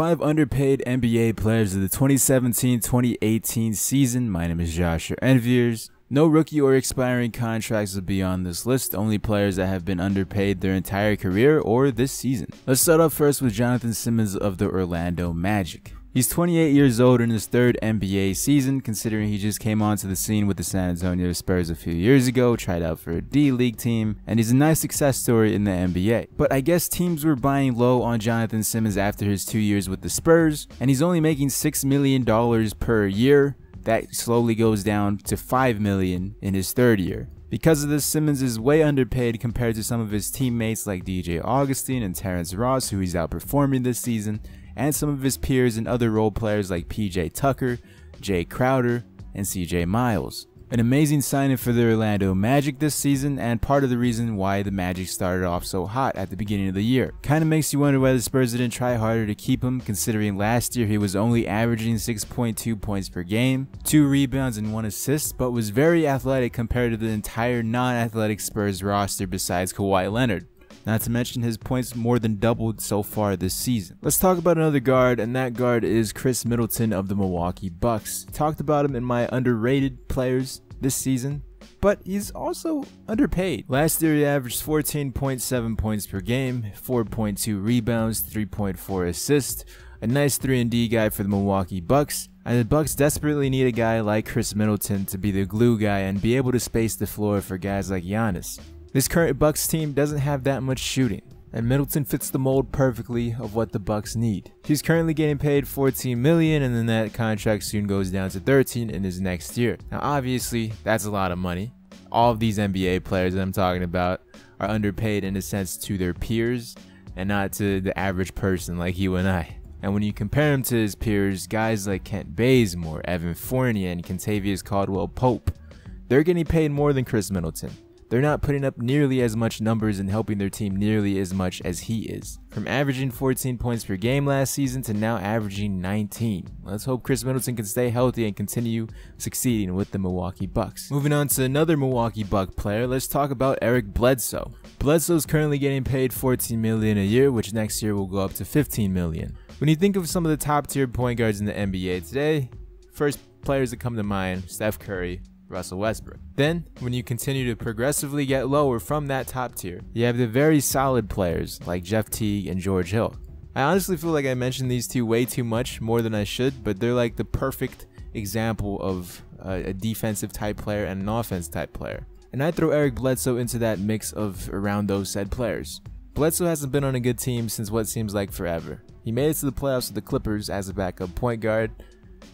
5 underpaid NBA players of the 2017-2018 season. My name is Josh, your Envyerz. No rookie or expiring contracts will be on this list, only players that have been underpaid their entire career or this season. Let's start off first with Jonathan Simmons of the Orlando Magic. He's 28 years old in his third NBA season, considering he just came onto the scene with the San Antonio Spurs a few years ago, tried out for a D-League team, and he's a nice success story in the NBA. But I guess teams were buying low on Jonathan Simmons after his 2 years with the Spurs, and he's only making $6 million per year. That slowly goes down to $5 million in his third year. Because of this, Simmons is way underpaid compared to some of his teammates like DJ Augustin and Terrence Ross, who he's outperforming this season, and some of his peers and other role players like PJ Tucker, Jay Crowder, and CJ Miles. An amazing signing for the Orlando Magic this season, and part of the reason why the Magic started off so hot at the beginning of the year. Kinda makes you wonder why the Spurs didn't try harder to keep him, considering last year he was only averaging 6.2 points per game, 2 rebounds and 1 assist, but was very athletic compared to the entire non-athletic Spurs roster besides Kawhi Leonard. Not to mention his points more than doubled so far this season. Let's talk about another guard, and that guard is Khris Middleton of the Milwaukee Bucks. Talked about him in my underrated players this season, but he's also underpaid. Last year he averaged 14.7 points per game, 4.2 rebounds, 3.4 assists, a nice 3-and-D guy for the Milwaukee Bucks. And the Bucks desperately need a guy like Khris Middleton to be the glue guy and be able to space the floor for guys like Giannis. This current Bucks team doesn't have that much shooting, and Middleton fits the mold perfectly of what the Bucks need. He's currently getting paid $14 million, and then that contract soon goes down to $13 million in his next year. Now obviously that's a lot of money. All of these NBA players that I'm talking about are underpaid in a sense to their peers and not to the average person like you and I. And when you compare him to his peers, guys like Kent Bazemore, Evan Fournier, and Kentavious Caldwell-Pope, they're getting paid more than Khris Middleton. They're not putting up nearly as much numbers and helping their team nearly as much as he is. From averaging 14 points per game last season to now averaging 19. Let's hope Khris Middleton can stay healthy and continue succeeding with the Milwaukee Bucks. Moving on to another Milwaukee Buck player, let's talk about Eric Bledsoe. Bledsoe's currently getting paid $14 million a year, which next year will go up to $15 million. When you think of some of the top tier point guards in the NBA today, first players that come to mind, Steph Curry, Russell Westbrook. Then, when you continue to progressively get lower from that top tier, you have the very solid players like Jeff Teague and George Hill. I honestly feel like I mentioned these two way too much, more than I should, but they're like the perfect example of a defensive type player and an offense type player. And I throw Eric Bledsoe into that mix of around those said players. Bledsoe hasn't been on a good team since what seems like forever. He made it to the playoffs with the Clippers as a backup point guard.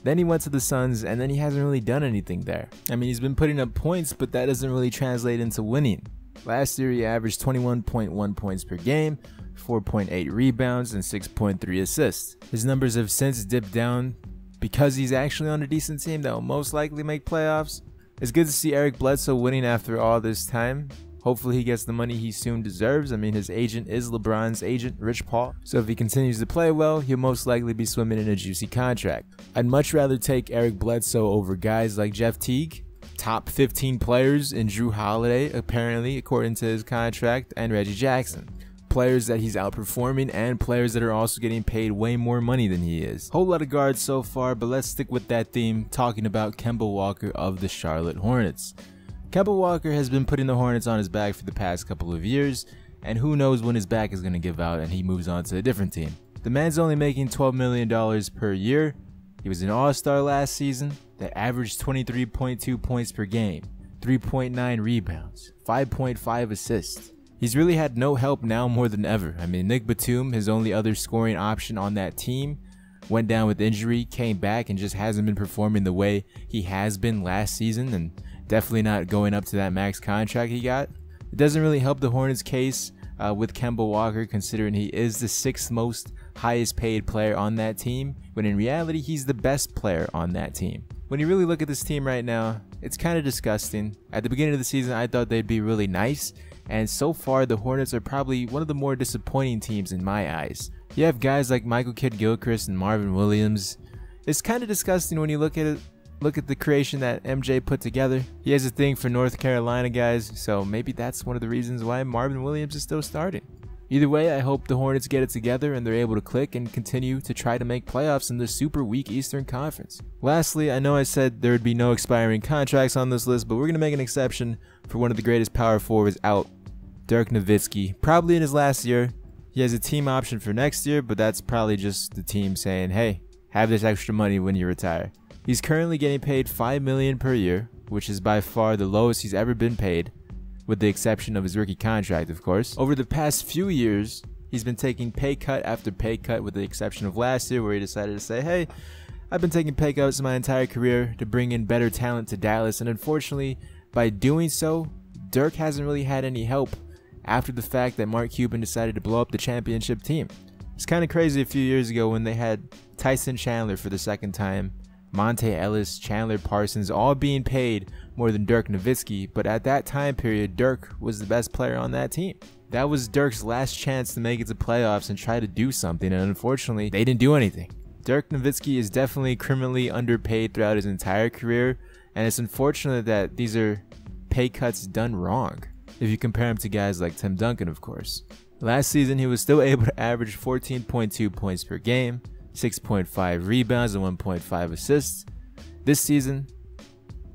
Then he went to the Suns, and then he hasn't really done anything there. I mean, he's been putting up points, but that doesn't really translate into winning. Last year, he averaged 21.1 points per game, 4.8 rebounds, and 6.3 assists. His numbers have since dipped down because he's actually on a decent team that will most likely make playoffs. It's good to see Eric Bledsoe winning after all this time. Hopefully he gets the money he soon deserves. I mean, his agent is LeBron's agent, Rich Paul. So if he continues to play well, he'll most likely be swimming in a juicy contract. I'd much rather take Eric Bledsoe over guys like Jeff Teague, top 15 players in Jrue Holiday, apparently, according to his contract, and Reggie Jackson. Players that he's outperforming and players that are also getting paid way more money than he is. Whole lot of guards so far, but let's stick with that theme, talking about Kemba Walker of the Charlotte Hornets. Kemba Walker has been putting the Hornets on his back for the past couple of years, and who knows when his back is going to give out and he moves on to a different team. The man's only making $12 million per year. He was an all-star last season that averaged 23.2 points per game, 3.9 rebounds, 5.5 assists. He's really had no help now more than ever. I mean, Nick Batum, his only other scoring option on that team, went down with injury, came back, and just hasn't been performing the way he has been last season, and definitely not going up to that max contract he got. It doesn't really help the Hornets' case with Kemba Walker, considering he is the 6th most highest paid player on that team, when in reality he's the best player on that team. When you really look at this team right now, it's kind of disgusting. At the beginning of the season I thought they'd be really nice, and so far the Hornets are probably one of the more disappointing teams in my eyes. You have guys like Michael Kidd-Gilchrist and Marvin Williams. It's kind of disgusting when you look at it. Look at the creation that MJ put together. He has a thing for North Carolina guys, so maybe that's one of the reasons why Marvin Williams is still starting. Either way, I hope the Hornets get it together and they're able to click and continue to try to make playoffs in the super weak Eastern Conference. Lastly, I know I said there would be no expiring contracts on this list, but we're going to make an exception for one of the greatest power forwards out, Dirk Nowitzki, probably in his last year. He has a team option for next year, but that's probably just the team saying, hey, have this extra money when you retire. He's currently getting paid $5 million per year, which is by far the lowest he's ever been paid, with the exception of his rookie contract, of course. Over the past few years, he's been taking pay cut after pay cut, with the exception of last year where he decided to say, hey, I've been taking pay cuts my entire career to bring in better talent to Dallas, and unfortunately, by doing so, Dirk hasn't really had any help after the fact that Mark Cuban decided to blow up the championship team. It's kind of crazy a few years ago when they had Tyson Chandler for the second time, Monte Ellis, Chandler Parsons, all being paid more than Dirk Nowitzki, but at that time period, Dirk was the best player on that team. That was Dirk's last chance to make it to playoffs and try to do something, and unfortunately, they didn't do anything. Dirk Nowitzki is definitely criminally underpaid throughout his entire career, and it's unfortunate that these are pay cuts done wrong, if you compare him to guys like Tim Duncan, of course. Last season, he was still able to average 14.2 points per game, 6.5 rebounds, and 1.5 assists. This season,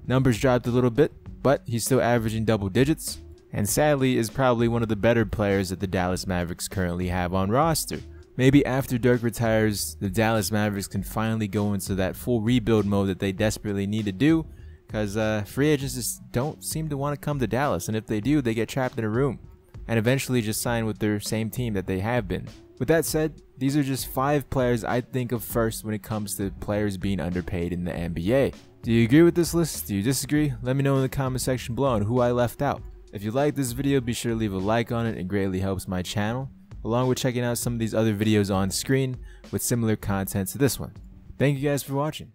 numbers dropped a little bit, but he's still averaging double digits, and sadly is probably one of the better players that the Dallas Mavericks currently have on roster. Maybe after Dirk retires, the Dallas Mavericks can finally go into that full rebuild mode that they desperately need to do, because free agents just don't seem to want to come to Dallas, and if they do, they get trapped in a room and eventually just sign with their same team that they have been. With that said, these are just 5 players I think of first when it comes to players being underpaid in the NBA. Do you agree with this list? Do you disagree? Let me know in the comment section below on who I left out. If you like this video, be sure to leave a like on it. It greatly helps my channel, along with checking out some of these other videos on screen with similar content to this one. Thank you guys for watching.